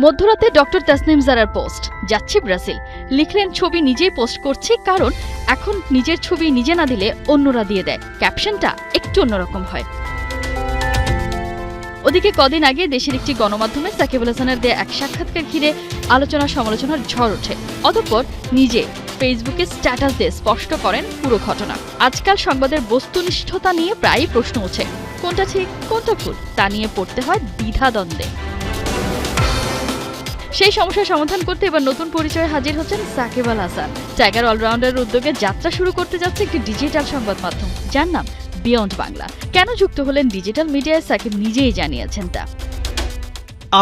মধ্যরাতে ডক্টর তাসনিম জারার পোস্ট, যাচ্ছি ব্রাজিল। লিখলেন ছবি নিজেই পোস্ট করছি, কারণ এখন নিজের ছবি নিজে না দিলে অন্যরা দিয়ে দেয়। ক্যাপশনটা একটু অন্যরকম হয়। ওদিকে কদিন আগে দেশের একটি গণমাধ্যমে সাকিব আল হাসানের দেয়া এক সাক্ষাৎকার ঘিরে আলোচনা সমালোচনার ঝড় ওঠে। অতঃপর নিজে ফেসবুকে স্ট্যাটাস দিয়ে স্পষ্ট করেন পুরো ঘটনা। আজকাল সংবাদের বস্তুনিষ্ঠতা নিয়ে প্রায়ই প্রশ্ন ওঠে, কোনটা ঠিক কোনটা ভুল তা নিয়ে পড়তে হয় দ্বিধাদ্বন্দ্বে। সেই সমস্যার সমাধান করতে এবার নতুন পরিচয়ে হাজির হচ্ছেন সাকিব আল হাসান। টাইগার অলরাউন্ডারের উদ্যোগে যাত্রা শুরু করতে যাচ্ছে একটি ডিজিটাল সংবাদ মাধ্যম, যার নাম বিয়ন্ড বাংলা। কেন যুক্ত হলেন ডিজিটাল মিডিয়ায়, সাকিব নিজেই জানিয়েছেন তা।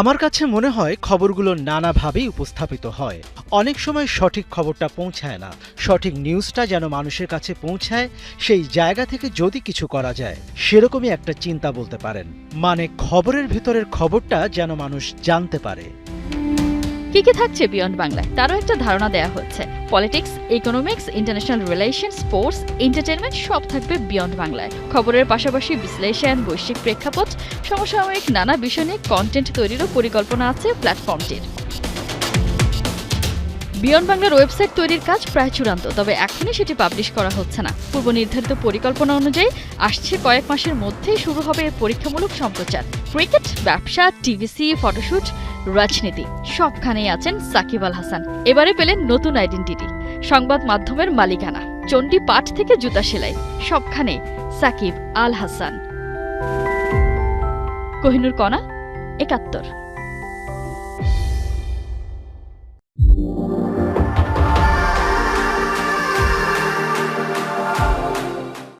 আমার কাছে মনে হয় খবরগুলো নানাভাবেই উপস্থাপিত হয়। অনেক সময় সঠিক খবরটা পৌঁছায় না। সঠিক নিউজটা যেন মানুষের কাছে পৌঁছায়, সেই জায়গা থেকে যদি কিছু করা যায়, সেরকমই একটা চিন্তা বলতে পারেন। মানে খবরের ভিতরের খবরটা যেন মানুষ জানতে পারে। কি কি থাকছে বিয়ন্ড বাংলায় তারও একটা ধারণা দেয়া হচ্ছে। Politics, economics, international relation, sports, entertainment সব থাকবে বিয়ন্ড বাংলায়। খবরের পাশাপাশি বিশ্লেষণ, বৈশ্বিক প্রেক্ষাপট, সমসাময়িক নানা বিষয় নিয়ে কন্টেন্ট তৈরিরও পরিকল্পনা আছে প্ল্যাটফর্মটির। বিয়ন্ড বাংলার ওয়েবসাইট তৈরির কাজ প্রায় চূড়ান্ত, তবে এখনই সেটি পাবলিশ করা হচ্ছে না। পূর্ব নির্ধারিত পরিকল্পনা অনুযায়ী আসছে কয়েক মাসের মধ্যেই শুরু হবে পরীক্ষামূলক সম্প্রচার। ক্রিকেট, ব্যবসা, টিভিসি, ফটোশুট, রাজনীতি সবখানেই আছেন সাকিব আল হাসান। এবারে পেলেন নতুন আইডেন্টিটি, সংবাদ মাধ্যমের মালিকানা। চণ্ডী পাঠ থেকে জুতা সেলাই, সবখানে সাকিব আল হাসান। কোহিনুর কণা, ৭১।